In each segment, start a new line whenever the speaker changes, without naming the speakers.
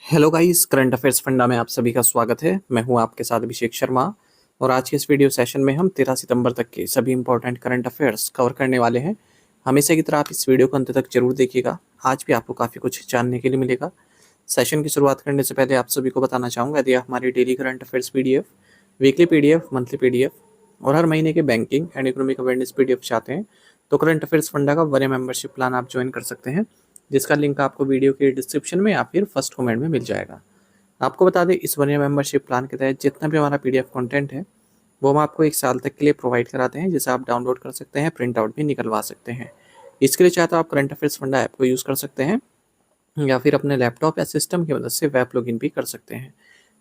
Hello guys, current affairs funda में आप सभी का स्वागत है। मैं हूं आपके साथ अभिषेक शर्मा और आज के इस वीडियो सेशन में हम 13 सितंबर तक के सभी इंपॉर्टेंट करंट अफेयर्स कवर करने वाले हैं। हमेशा की तरह आप इस वीडियो को अंत तक जरूर देखिएगा। आज भी आपको काफ़ी कुछ जानने के लिए मिलेगा। सेशन की शुरुआत करने से पहले आप सभी को बताना चाहूँगा, यदि आप हमारी daily current affairs PDF, weekly PDF, monthly PDF और हर महीने के banking and economic awareness PDF चाहते हैं तो करंट अफेयर्स फंडा का 1 मेंबरशिप प्लान आप ज्वाइन कर सकते हैं, जिसका लिंक आपको वीडियो के डिस्क्रिप्शन में या फिर फर्स्ट कमेंट में मिल जाएगा। आपको बता दें, इस 1 ईयर मेंबरशिप प्लान के तहत जितना भी हमारा PDF कंटेंट है वो हम आपको 1 साल तक के लिए प्रोवाइड कराते हैं, जिसे आप डाउनलोड कर सकते हैं, प्रिंट आउट भी निकलवा सकते हैं। इसके लिए चाहे तो आप करंट अफेयर्स फंडा ऐप को यूज़ कर सकते हैं या फिर अपने लैपटॉप या सिस्टम की मदद से वेब लॉगिन भी कर सकते हैं।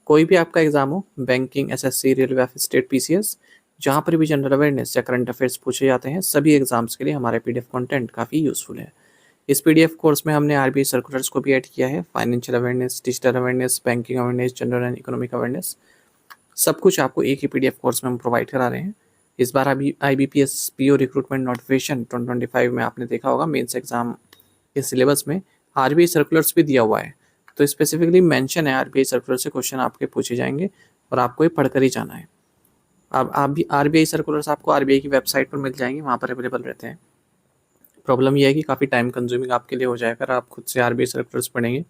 कोई भी आपका एग्जाम हो, बैंकिंग, SSC, रेलवे या फिर स्टेट PCS, जहाँ पर भी जनरल अवेयरनेस या करंट अफेयर्स पूछे जाते हैं, सभी एग्जाम्स के लिए हमारे PDF कंटेंट काफ़ी यूज़फुल है। इस PDF कोर्स में हमने RBI सर्कुलर्स को भी ऐड किया है, financial awareness, digital awareness, banking awareness, general and economic awareness, सब कुछ आपको एक ही PDF कोर्स में हम प्रोवाइड करा रहे हैं। इस बार अभी IBPS PO रिक्रूटमेंट नोटिफिकेशन 2025 में आपने देखा होगा, मेंस एग्जाम के सिलेबस में RBI सर्कुलर्स भी दिया हुआ है, तो स्पेसिफिकली मेंशन है RBI सर्कुलर से क्वेश्चन आपके पूछे जाएंगे और आपको ये पढ़कर ही जाना है। अब आप भी RBI सर्कुलर्स आपको RBI की वेबसाइट पर मिल जाएंगे, वहाँ पर अवेलेबल रहते हैं। प्रॉब्लम यह है कि काफ़ी टाइम कंज्यूमिंग आपके लिए हो जाएगा अगर आप खुद से RBI सर्कुलर्स पढ़ेंगे,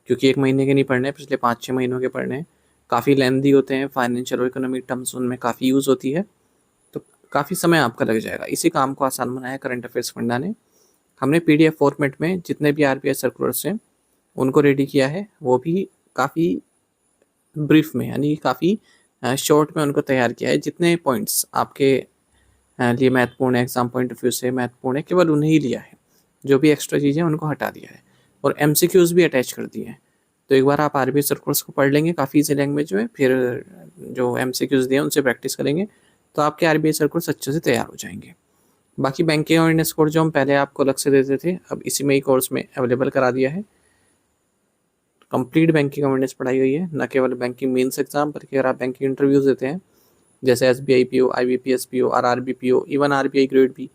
क्योंकि 1 महीने के नहीं पढ़ने, पिछले 5-6 महीनों के पढ़ने, काफ़ी लेंदी होते हैं, फाइनेंशियल और इकोनॉमिक टर्म्स उनमें काफ़ी यूज़ होती है, तो काफ़ी समय आपका लग जाएगा। इसी काम को आसान बनाया करंट अफेयर्स फंडा ने। हमने PDF फॉर्मेट में जितने भी RBI सर्कुलर्स हैं उनको रेडी किया है, वो भी काफ़ी ब्रीफ में, यानी काफ़ी शॉर्ट में उनको तैयार किया है। जितने पॉइंट्स आपके लिए महत्वपूर्ण है, एग्जाम पॉइंट ऑफ व्यू से महत्वपूर्ण है, केवल उन्हें ही लिया है। जो भी एक्स्ट्रा चीज़ें उनको हटा दिया है और MCQs भी अटैच कर दिए हैं। तो एक बार आप RBI सर्कुलर्स को पढ़ लेंगे काफ़ी ईजी लैंग्वेज में, फिर जो MCQs दिए उनसे प्रैक्टिस करेंगे तो आपके RBI सर्कुलर्स अच्छे से तैयार हो जाएंगे। बाकी बैंकिंग अवेयरनेस कोर्स जो हम पहले आपको अलग से देते थे, अब इसी में ही कोर्स में अवेलेबल करा दिया है। कंप्लीट बैंकिंग अवेयरनेस पढ़ाई गई है, न केवल बैंकिंग मेंस एग्जाम बल्कि अगर आप बैंकिंग इंटरव्यूज देते हैं जैसे SBI PO, IBPS PO, RRB PO, even RBI grade भी,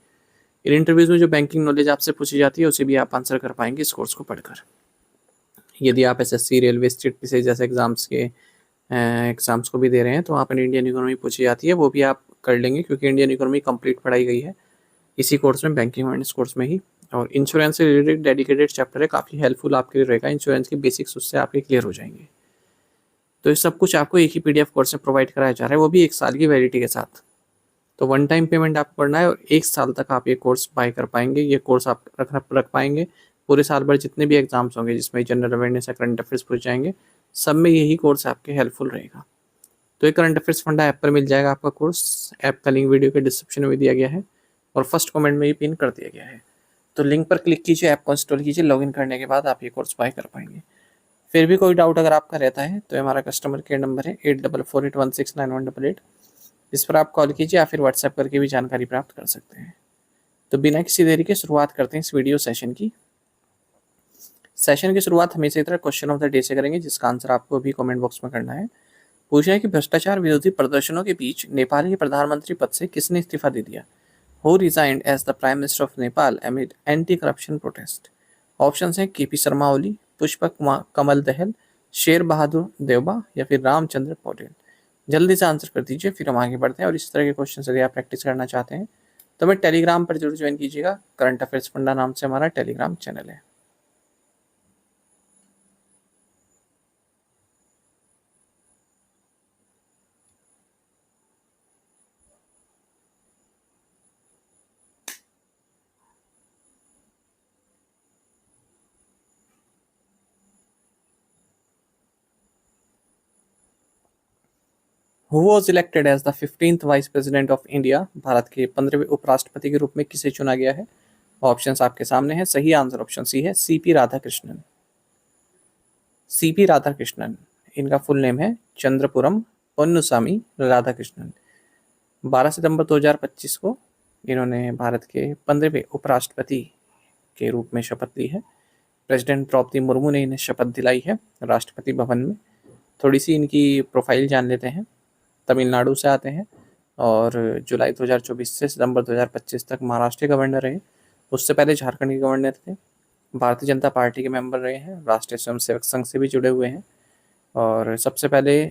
इन इंटरव्यूज में जो बैंकिंग नॉलेज आपसे पूछी जाती है उसे भी आप आंसर कर पाएंगे इस कोर्स को पढ़कर। यदि आप SSC, रेलवे, स्टेट PCS जैसे एग्जाम्स को भी दे रहे हैं तो वहाँ पर इंडियन इकोनॉमी पूछी जाती है, वो भी आप कर लेंगे, क्योंकि इंडियन इकोनॉमी कंप्लीट पढ़ाई गई है इसी कोर्स में, बैंकिंग अवेयरनेस कोर्स में ही। और इंश्योरेंस से रिलेटेड डेडिकेटेड चैप्टर है, काफ़ी हेल्पफुल आपके लिए रहेगा। इंश्योरेंस की बेसिक्स उससे आपके क्लियर हो जाएंगे। तो ये सब कुछ आपको एक ही PDF कोर्स में प्रोवाइड कराया जा रहा है, वो भी 1 साल की वैलिडिटी के साथ। तो 1 टाइम पेमेंट आपको करना है और 1 साल तक आप ये कोर्स बाय कर पाएंगे। ये कोर्स आप रख पाएंगे पूरे साल भर, जितने भी एग्जाम्स होंगे जिसमें जनरल अवेयरनेस या करंट अफेयर्स पूछ जाएंगे, सब में यही कोर्स आपके हेल्पफुल रहेगा। तो ये करंट अफेयर्स फंडा ऐप पर मिल जाएगा आपका कोर्स। ऐप का लिंक वीडियो के डिस्क्रिप्शन में दिया गया है और फर्स्ट कमेंट में भी पिन कर दिया गया है। तो लिंक पर क्लिक कीजिए, ऐप को इंस्टॉल कीजिए, लॉगिन करने के बाद आप ये कोर्स बाय कर पाएंगे। फिर भी कोई डाउट अगर आपका रहता है तो हमारा कस्टमर केयर नंबर है 8448169188। इस पर आप कॉल कीजिए या फिर व्हाट्सएप करके भी जानकारी प्राप्त कर सकते हैं। तो बिना किसी देरी के शुरुआत करते हैं इस वीडियो सेशन की। सेशन की शुरुआत हमेशा की तरह क्वेश्चन ऑफ द डे से करेंगे, जिसका आंसर आपको अभी कमेंट बॉक्स में करना है। पूछा है कि भ्रष्टाचार विरोधी प्रदर्शनों के बीच नेपाल के प्रधानमंत्री पद से किसने इस्तीफा दे दिया? Who resigned as the prime minister of Nepal amid anti corruption protest? Option हैं KP शर्मा ओली, पुष्पक कमल दहल, शेर बहादुर देवबा या फिर रामचंद्र पौडेल। जल्दी से आंसर कर दीजिए, फिर हम आगे बढ़ते हैं। और इस तरह के क्वेश्चन यदि आप प्रैक्टिस करना चाहते हैं तो हमें टेलीग्राम पर जरूर ज्वाइन कीजिएगा। करंट अफेयर्स फंडा नाम से हमारा टेलीग्राम चैनल है। Who was elected as the 15th vice president of India? Bharat के 15वें उपराष्ट्रपति के रूप में किसे चुना गया है? ऑप्शंस आपके सामने हैं। सही आंसर ऑप्शन सी है, CP राधाकृष्णन। CP राधाकृष्णन, इनका फुल नेम है चंद्रपुरम पोन्नुसामी राधाकृष्णन। 12 सितंबर 2025 को इन्होंने भारत के 15वें उपराष्ट्रपति के रूप में शपथ ली है। प्रेसिडेंट द्रौपदी मुर्मू ने इन्हें शपथ दिलाई है राष्ट्रपति भवन में। थोड़ी सी इनकी प्रोफाइल जान लेते हैं। तमिलनाडु से आते हैं और जुलाई 2024 से सितंबर 2025 तक महाराष्ट्र के गवर्नर रहे। उससे पहले झारखंड के गवर्नर थे। भारतीय जनता पार्टी के मेंबर रहे हैं, राष्ट्रीय स्वयंसेवक संघ से भी जुड़े हुए हैं और सबसे पहले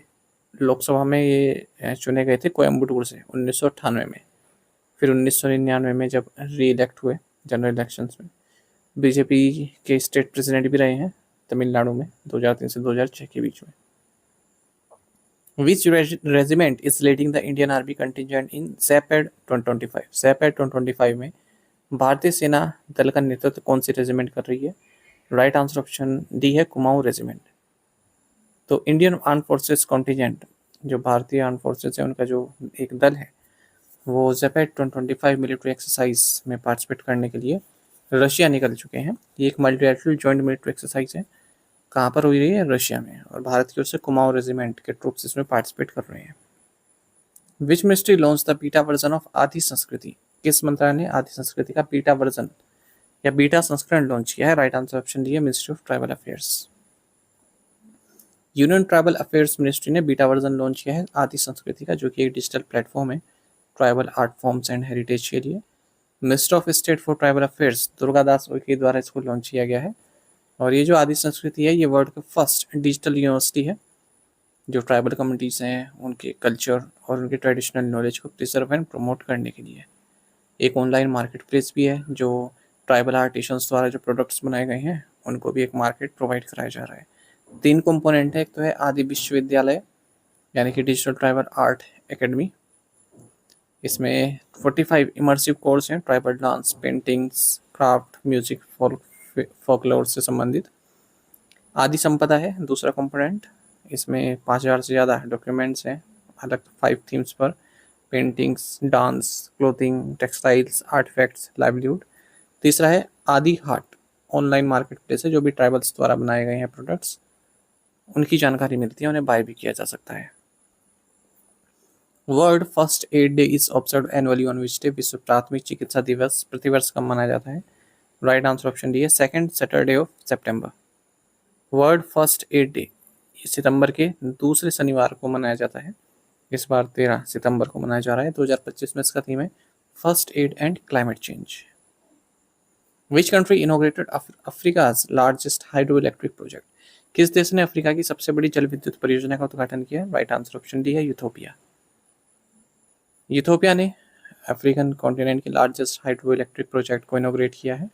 लोकसभा में ये चुने गए थे कोयम्बटूर से 1998 में। फिर 1999 में जब री इलेक्ट हुए जनरल इलेक्शंस में, बीजेपी के स्टेट प्रेसिडेंट भी रहे हैं तमिलनाडु में 2003 से 2006 के बीच में। Which regiment is leading the Indian Army contingent in SAPAD 2025? SAPAD 2025 में भारतीय सेना दल का नेतृत्व कौन सी रेजिमेंट कर रही है? राइट आंसर ऑप्शन डी है कुमाऊं रेजिमेंट। तो इंडियन आर्म फोर्सेस कॉन्टिजेंट, जो भारतीय आर्म फोर्सेस है उनका जो एक दल है, वो ज़ैपेड 2025 मिलिट्री एक्सरसाइज में पार्टिसिपेट करने के लिए रशिया निकल चुके हैं। ये एक मल्टीलैटरल जॉइंट मिलिट्री एक्सरसाइज है। कहाँ पर हुई रही है? रशिया में। और भारत की ओर से कुमाऊं रेजिमेंट के ट्रूप्स इसमें पार्टिसिपेट कर रहे हैं। Which ministry launch the beta version of आदि संस्कृति? किस मंत्रालय ने आदि संस्कृति का बीटा वर्जन या बीटा संस्करण लॉन्च किया है? राइट आंसर ऑप्शन डी है ministry of tribal affairs. Union tribal affairs ministry ने बीटा वर्जन लॉन्च किया है आदि संस्कृति का, जो कि एक डिजिटल प्लेटफॉर्म है tribal art forms and heritage के लिए। Minister of state for tribal affairs Durga Das Uikey द्वारा इसको लॉन्च किया गया है। और ये जो आदि संस्कृति है, ये वर्ल्ड का फर्स्ट डिजिटल यूनिवर्सिटी है जो ट्राइबल कम्युनिटीज़ हैं उनके कल्चर और उनके ट्रेडिशनल नॉलेज को प्रिजर्व एंड प्रमोट करने के लिए। एक ऑनलाइन मार्केट प्लेस भी है, जो ट्राइबल आर्टिशंस द्वारा जो प्रोडक्ट्स बनाए गए हैं उनको भी एक मार्केट प्रोवाइड कराया जा रहा है। 3 कंपोनेंट है। एक तो है आदि विश्वविद्यालय, यानी कि डिजिटल ट्राइबल आर्ट एकेडमी। इसमें 45 इमर्सिव कोर्स हैं, tribal dance, paintings, craft, music, folklore से संबंधित। आदि संपदा है दूसरा कंपोनेंट। इसमें 5000 से ज़्यादा डॉक्यूमेंट्स हैं अलग 5 थीम्स पर, paintings, dance, clothing, textiles, artifacts, livelihood. तीसरा है आदि हाट, ऑनलाइन मार्केट प्लेस है, जो भी ट्राइबल्स द्वारा बनाए गए हैं प्रोडक्ट्स उनकी जानकारी मिलती है, उन्हें बाय भी किया जा सकता है। World first aid day is observe annually on which day? विश्व प्राथमिक चिकित्सा दिवस प्रतिवर्ष कब मनाया जाता है? राइट आंसर ऑप्शन डी है सेकेंड सैटरडे ऑफ सितंबर। वर्ल्ड फर्स्ट एड डे सितंबर के दूसरे शनिवार को मनाया जाता है। इस बार 13 सितंबर को मनाया जा रहा है। 2025 में इसका थीम है first aid and climate change. Which country inaugurated Africa's largest hydro electric project? किस देश ने अफ्रीका की सबसे बड़ी जल विद्युत परियोजना का उद्घाटन किया? राइट आंसर ऑप्शन डी है यूथोपिया। यूथोपिया ने अफ्रीकन कॉन्टिनेंट के लार्जेस्ट हाइड्रो इलेक्ट्रिक प्रोजेक्ट को इनोग्रेट किया है।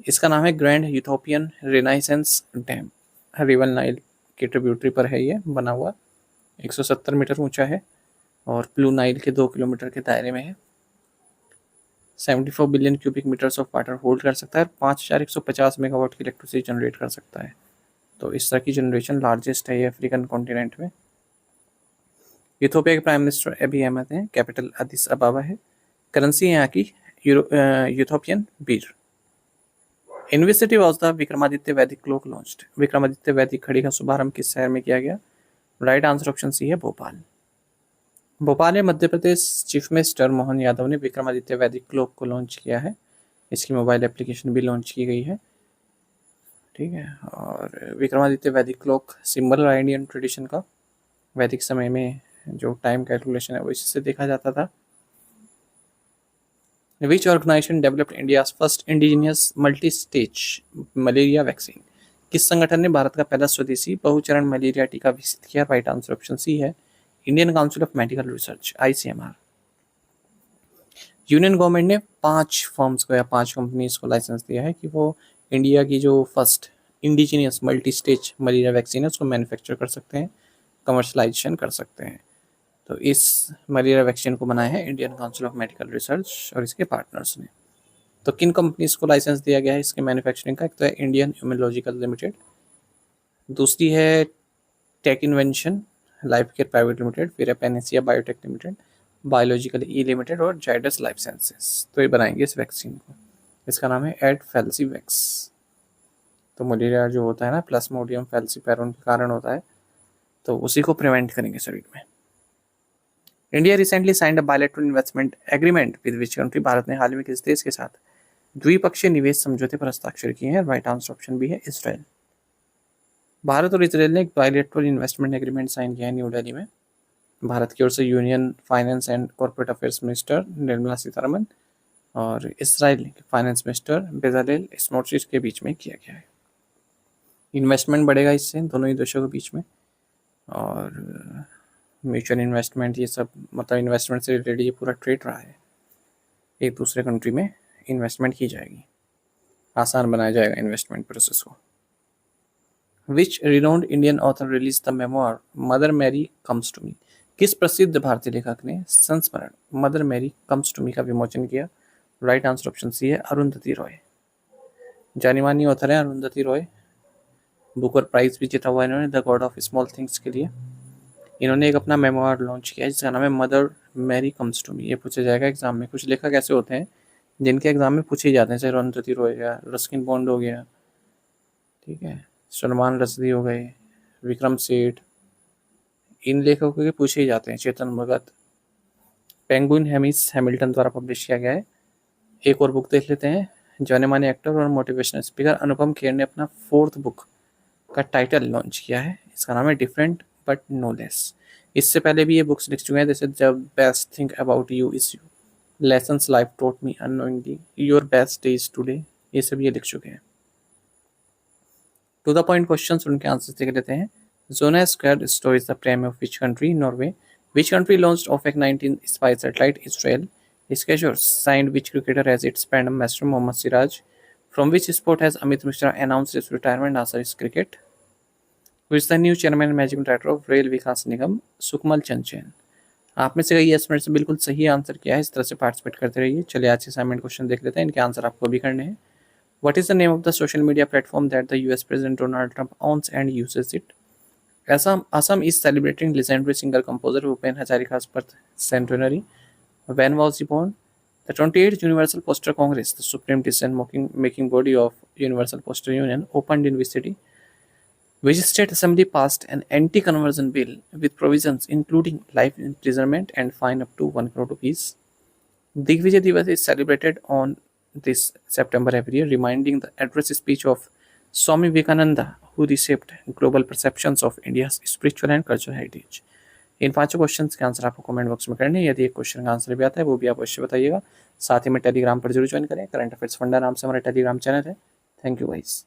इसका नाम है grand Ethiopian Renaissance dam. River Nile के ट्रिब्यूटरी पर है ये बना हुआ। 170 मीटर ऊंचा है और ब्लू नाइल के 2 किलोमीटर के दायरे में है। 74 billion cubic metres of water hold कर सकता है। 5150 मेगावाट की इलेक्ट्रिसिटी जनरेट कर सकता है। तो इस तरह की जनरेशन लार्जेस्ट है ये अफ्रीकन कॉन्टिनेंट में। यूथोपिया के प्राइम मिनिस्टर अबी अहमद हैं। कैपिटल अदिस अबाबा है। करेंसी है यहाँ की Ethiopian Bir. In which city was the Vikramaditya वैदिक क्लॉक लॉन्च्ड? विक्रमादित्य वैदिक घड़ी का शुभारंभ किस शहर में किया गया? राइट आंसर ऑप्शन सी है भोपाल। भोपाल में मध्य प्रदेश चीफ मिनिस्टर मोहन यादव ने विक्रमादित्य वैदिक क्लॉक को लॉन्च किया है। इसकी मोबाइल एप्लीकेशन भी लॉन्च की गई है। ठीक है। और विक्रमादित्य वैदिक क्लॉक सिंबल रहा इंडियन ट्रेडिशन का। वैदिक समय में जो टाइम कैलकुलेशन है वो इससे देखा जाता था। Which organisation developed India's first indigenous multi stage malaria vaccine? किस संगठन ने भारत का पहला स्वदेशी बहुचरण मलेरिया टीका विकसित किया? राइट आंसर ऑप्शन सी है Indian council of medical research ICMR। Union government ने 5 फर्म्स को या 5 कंपनीज को लाइसेंस दिया है कि वो इंडिया की जो first indigenous multi stage malaria vaccine है उसको मैन्युफैक्चर कर सकते हैं, कमर्शलाइजेशन कर सकते हैं। तो इस मलेरिया वैक्सीन को बनाया है Indian council of medical research और इसके पार्टनर्स ने। तो किन कंपनीज को लाइसेंस दिया गया है इसके मैन्युफैक्चरिंग का? एक तो है इंडियन इम्यूनोलॉजिकल लिमिटेड, दूसरी है tech invention life care private limited, फिर है panacea biotech limited, biological E limited और जाइडस लाइफ साइंसेस। तो ये बनाएंगे इस वैक्सीन को। इसका नाम है एडफेल्सिवैक्स। तो मलेरिया जो होता है ना, प्लाज्मोडियम फैल्सीपैरोन के कारण होता है, तो उसी को प्रिवेंट करेंगे शरीर में। India recently signed a bilateral investment agreement with which country? Bharat ने हाल में किस देश के साथ द्विपक्षीय निवेश समझौते पर हस्ताक्षर किए हैं? राइट आंसर ऑप्शन बी है इसराइल। भारत और इसराइल ने एक बायलैटरल इन्वेस्टमेंट एग्रीमेंट साइन किया है न्यू दिल्ली में। भारत की ओर से union finance and corporate affairs minister Nirmala Sitharaman और इसराइल के फाइनेंस मिनिस्टर बेजालेल स्मोट्रिच के बीच में किया गया है। इन्वेस्टमेंट बढ़ेगा इससे दोनों ही देशों के बीच में, और म्यूचुअल इन्वेस्टमेंट ये सब, मतलब इन्वेस्टमेंट से रिलेटेड ये पूरा ट्रेड रहा है। एक दूसरे कंट्री में इन्वेस्टमेंट की जाएगी, आसान बनाया जाएगा इन्वेस्टमेंट प्रोसेस को। Which renowned Indian author release the memoir Mother Mary comes to me. किस प्रसिद्ध भारतीय लेखक ने संस्मरण Mother Mary comes to me का विमोचन किया? राइट आंसर ऑप्शन सी है, अरुंधति रॉय। जानी मानी ऑथर है अरुंधति रॉय, बुकर प्राइज भी जीता हुआ इन्होंने the God of small things के लिए। इन्होंने एक अपना मेमोर लॉन्च किया जिसका नाम है mother Mary comes to me. ये पूछा जाएगा एग्जाम में। कुछ लेखक ऐसे होते हैं जिनके एग्जाम में पूछे ही जाते हैं, जैसे अरुंधति रॉय या रस्किन बॉन्ड हो गया, ठीक है, सलमान रश्दी हो गए, विक्रम सेठ, इन लेखकों के पूछे ही जाते हैं। चेतन भगत, पेंगुइन हेमिस हैमिल्टन द्वारा पब्लिश किया गया है। एक और बुक देख लेते हैं। जाने माने एक्टर और मोटिवेशनल स्पीकर अनुपम खेर ने अपना 4th बुक का टाइटल लॉन्च किया है, इसका नाम है डिफरेंट बट नो लेस। इससे पहले भी ये बुक्स लिख चुके हैं, जैसे the best thing about you is you, lessons life taught me unknowingly, your best days today, ये सब ये लिख चुके हैं। टू द पॉइंट क्वेश्चंस, उनके आंसर देख लेते हैं। Jona square stories the frame of which country? Norway. Which country launched OPEC 19 spy satellite? Israel. Skechers signed which cricketer as its Pandam master? Mohammad Siraj. From which sport has Amit Mishra announced his retirement? Answer is cricket. Who is the new chairman and managing director of Rail Vikas Nigam? Sukmal Chanchen. आप में से कई estimate से बिल्कुल सही answer किया है। इस तरह से पार्टिसिपेट करते रहिए। चलिए आज के असाइनमेंट क्वेश्चन देख लेते हैं, इनके आंसर आपको भी करने हैं। What is the name of the social media platform that the US President Donald Trump owns and uses it? Assam is celebrating legendary singer composer Bhupen Hazarika's birth centenary. When was he born? The 28th Universal Postal Congress, the supreme decision-making body of Universal Postal Union, opened in which city? Which state assembly passed an anti-conversion bill with provisions including life imprisonment and fine up to 1 crore rupees? Digvijay Divas is celebrated on this September every year, reminding the address speech of Swami Vivekananda, who reshaped global perceptions of India's spiritual and cultural heritage. In 5 questions के answer आपको comment box में करने हैं। यदि एक question का answer भी आता है वो भी आप अवश्य बताइएगा। साथ ही में टेलीग्राम पर जरूर ज्वाइन करें। करंट अफेयर्स फंडा नाम से हमारा टेलीग्राम चैनल है। Thank you guys.